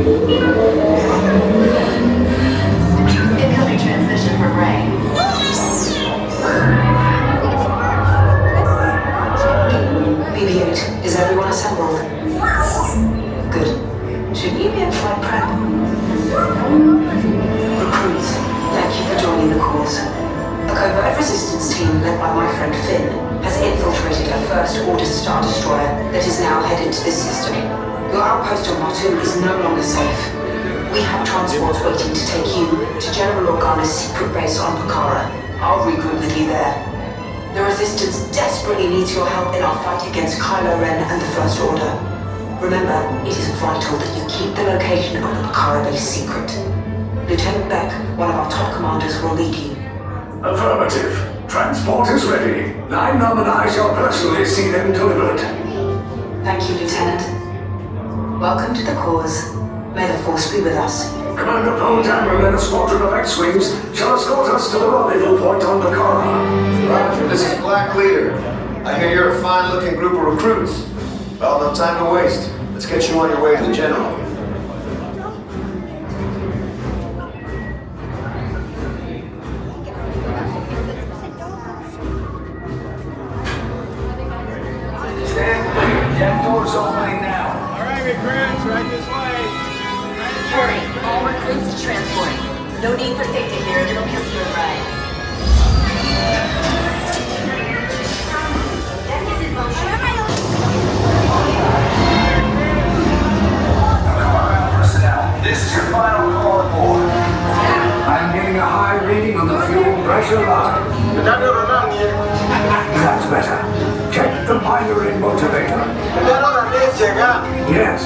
Incoming transmission from Ray. BB-8, is everyone assembled? Good. Should you be in flight prep? Recruits, thank you for joining the cause. A covert resistance team led by my friend Finn has infiltrated a First-Order Star Destroyer that is now headed to this system. Your outpost on Batuu is no longer safe. We have transports waiting to take you to General Organa's secret base on Pucara. I'll regroup with you there. The Resistance desperately needs your help in our fight against Kylo Ren and the First Order. Remember, it is vital that you keep the location of the Pucara base secret. Lieutenant Beck, one of our top commanders, will lead you. Affirmative. Transport is ready. 9 Num shall personally see them delivered. Thank you, Lieutenant. Welcome to the cause. May the Force be with us. Commander Poe and a squadron of X-Wings shall escort us to the rendezvous point on Pucara. Roger, this is Black Leader. I hear you're a fine-looking group of recruits. Well, no time to waste. Let's get you on your way to the General. That door's opening now. All right, recruits, right this way. Hurry, all recruits to transport. No need for safety here, it'll be a smooth ride. Deck is in motion. Personnel, this is your final call aboard. I am getting a high reading on the fuel pressure line. That's better. Check the binary motivator. Yes,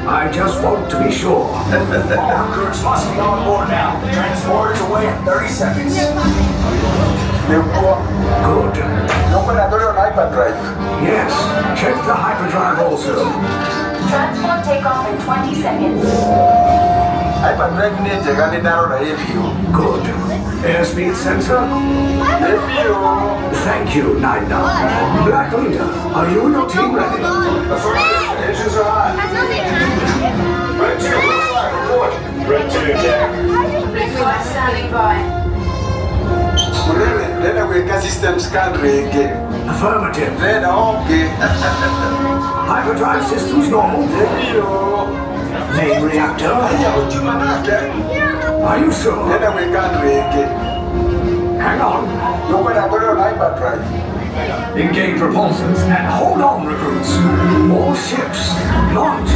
I just want to be sure. All recruits must be on board now. Transport is away in 30 seconds. Good. Yes, check the hyperdrive also. Transport takeoff in 20 seconds. Good. Airspeed sensor? Thank you, 9 Black Leader, are you and your team ready? Affirmative. Engines are hot. Red 2, blue flag, report. Red 2, Jack. Green flag standing by. Affirmative. Hyperdrive systems normal. Main reactor. Are you sure? Hang on. Engage repulsors and hold on, recruits. More ships. Launch.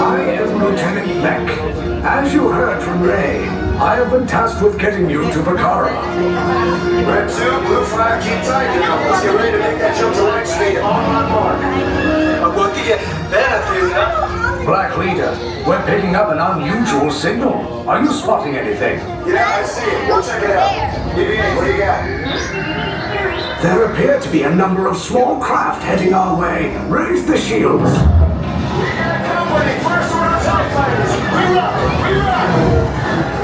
I am Lieutenant Beck. As you heard from Ray, I have been tasked with getting you to Pucara. Red 2, blue flag, keep tight now. Let's get ready to make that jump to light speed on mark. Black Leader, we're picking up an unusual signal. Are you spotting anything? Yeah, I see it. Go check it out. BB-8, what do you got? There appear to be a number of small craft heading our way. Raise the shields. Company, First Order TIE Fighters. Reload! Reload!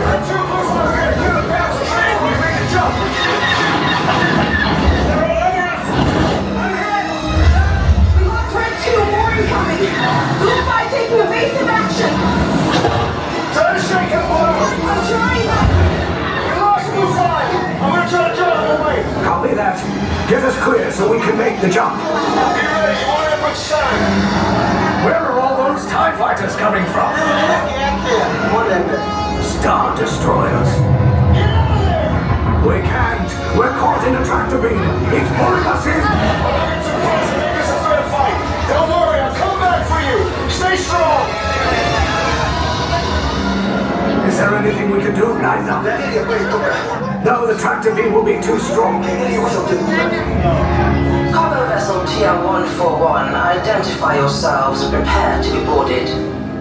Red 2, blue flag, we're gonna clear the path for transport and make the jump. They're all over us. I'm hit. We lost Red 2, more incoming. Blue 5 taking evasive action. Try to shake him, boy. I'm trying. We lost blue flag. I'm gonna try to jump that way. Copy that. Get us clear so we can make the jump. Be ready. You want it which side? Where are all those TIE fighters coming from? Star Destroyers. We can't. We're caught in a tractor beam. It's pulling us in. This is fair fight. Don't worry, I'll come back for you. Stay strong. Is there anything we can do, Nina? No, the tractor beam will be too strong. Cargo vessel TR-141, identify yourselves and prepare to be boarded.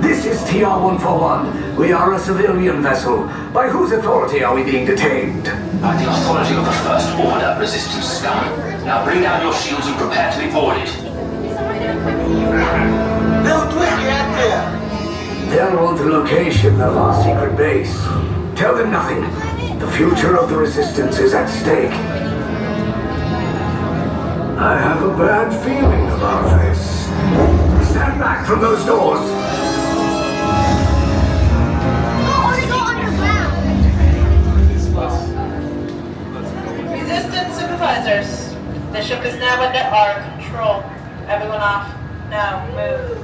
This is TR-141. We are a civilian vessel. By whose authority are we being detained? By the authority of the First Order Resistance scum. Now bring down your shields and prepare to be boarded. They'll want the location of our secret base. Tell them nothing. The future of the Resistance is at stake. bad feeling about this. Stand back from those doors. Resistance supervisors. The ship is now under our control. Everyone off. Now, move.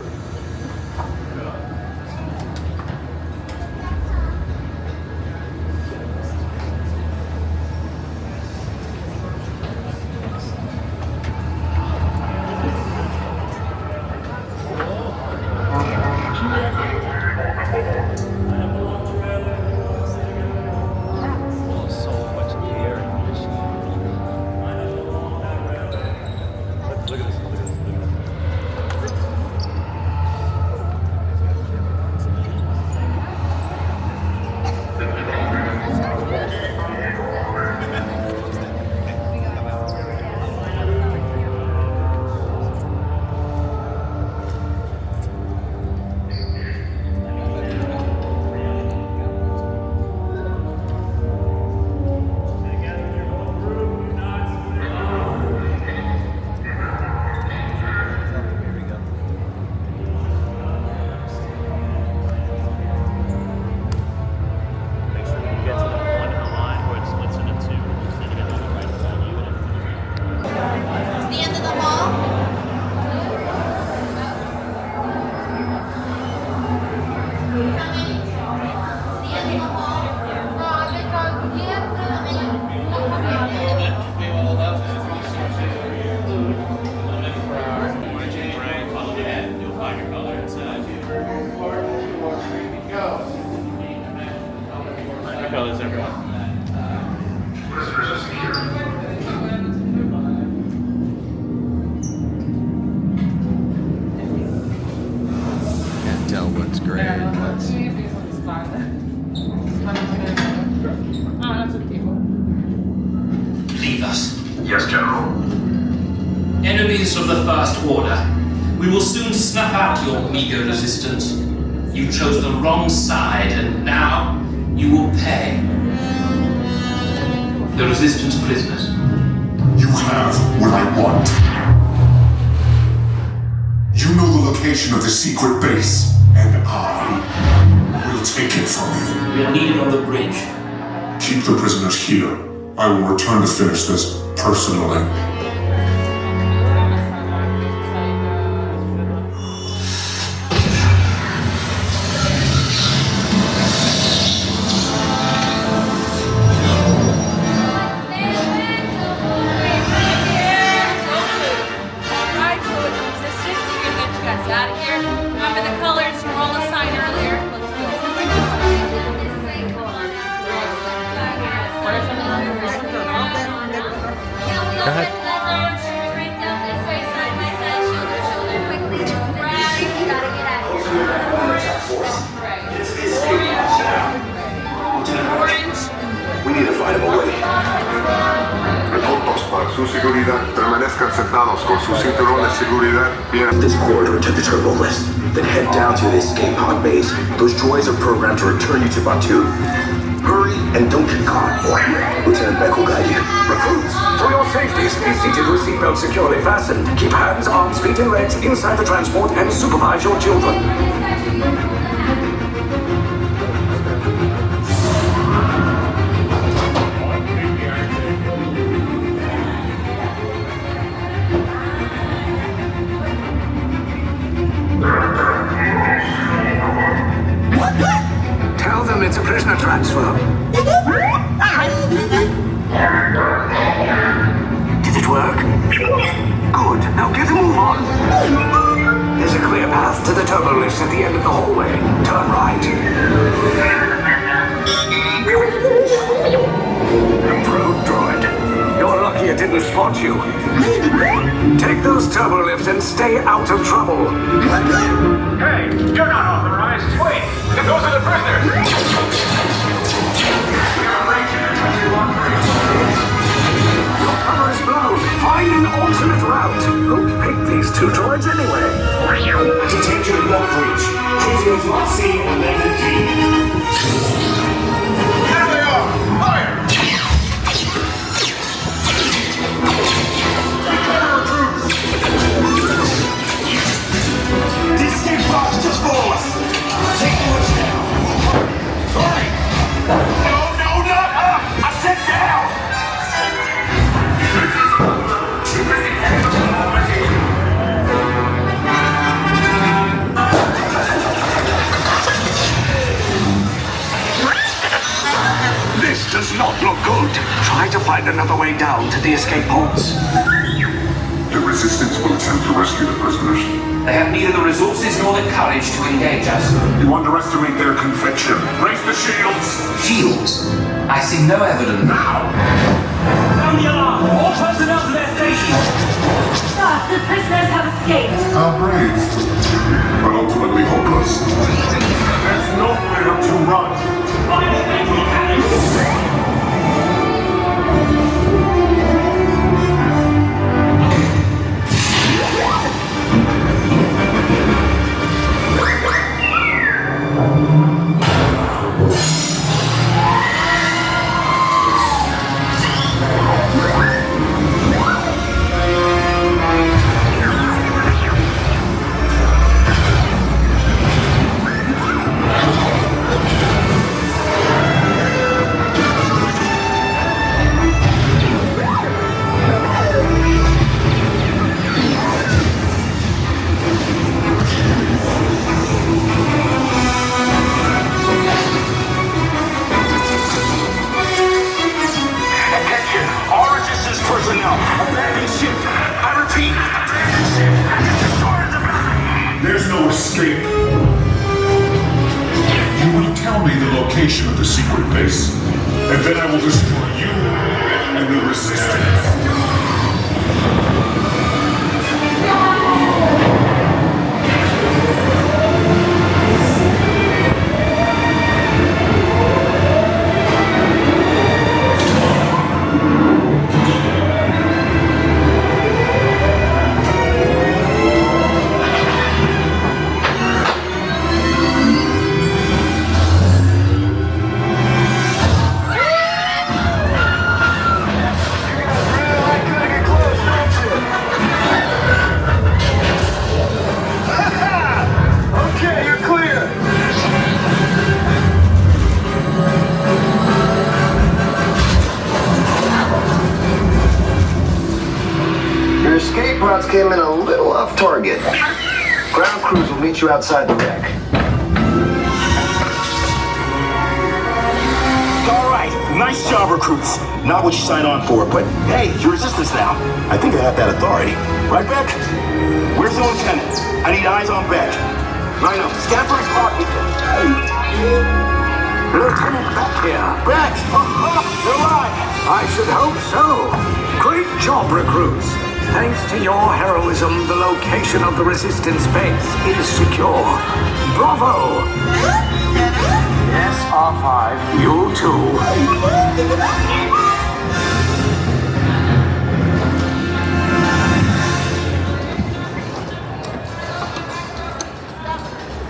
Can't tell what's gray and what's... Leave us. Yes, General. Enemies of the First Order. We will soon snuff out your meager resistance. You chose the wrong side, and now you will pay. The Resistance prisoners. You have what I want. You know the location of the secret base, and I will take it from you. We are needed on the bridge. Keep the prisoners here. I will return to finish this personally. We need to find him a way. Reportos para su seguridad. Permanezcan sentados con sus cinturones de seguridad. This corridor to the turbo list. Then head down to the escape pod base. Those droids are programmed to return you to Batu. Hurry and don't get caught. Lieutenant Beck will guide you. Recruits! For your safety, stay seated with seatbelts securely fastened. Keep hands, arms, feet, and legs inside the transport and supervise your children. Tell them it's a prisoner transfer. Did it work? Good. Now get a move on. There's a clear path to the turbo lifts at the end of the hallway. Turn right. Improved droid. You're lucky it didn't spot you. Take those turbo lifts and stay out of trouble. Hey, you're not authorized. Wait, those are the prisoners. Your cover is blown. Find an alternate route. Who picked these two droids anyway? Detention block breach. Prisoners not seen on level G. There they are! Fire! Recover recruits! another way down to the escape pods. The Resistance will attempt to rescue the prisoners. They have neither the resources nor the courage to engage us. You underestimate their conviction. Raise the shields! Shields? I see no evidence. Now! Sound the alarm! All personnel to their stations! Sir, the prisoners have escaped. How brave, but ultimately hopeless. There's nowhere to run. Fire the fatal cannons! There's no escape. You will tell me the location of the secret base, and then I will destroy you and the Resistance. Escape routes came in a little off target. Ground crews will meet you outside the wreck. All right, nice job, recruits. Not what you signed on for, but hey, you're Resistance now. I think I have that authority. Right, Beck? Where's the lieutenant? I need eyes on Beck. Rhino, scan for his pocket. Lieutenant Beck here. Beck! You're alive! I should hope so. Great job, recruits. Thanks to your heroism, the location of the Resistance base is secure. Bravo! Yes, R5. You too.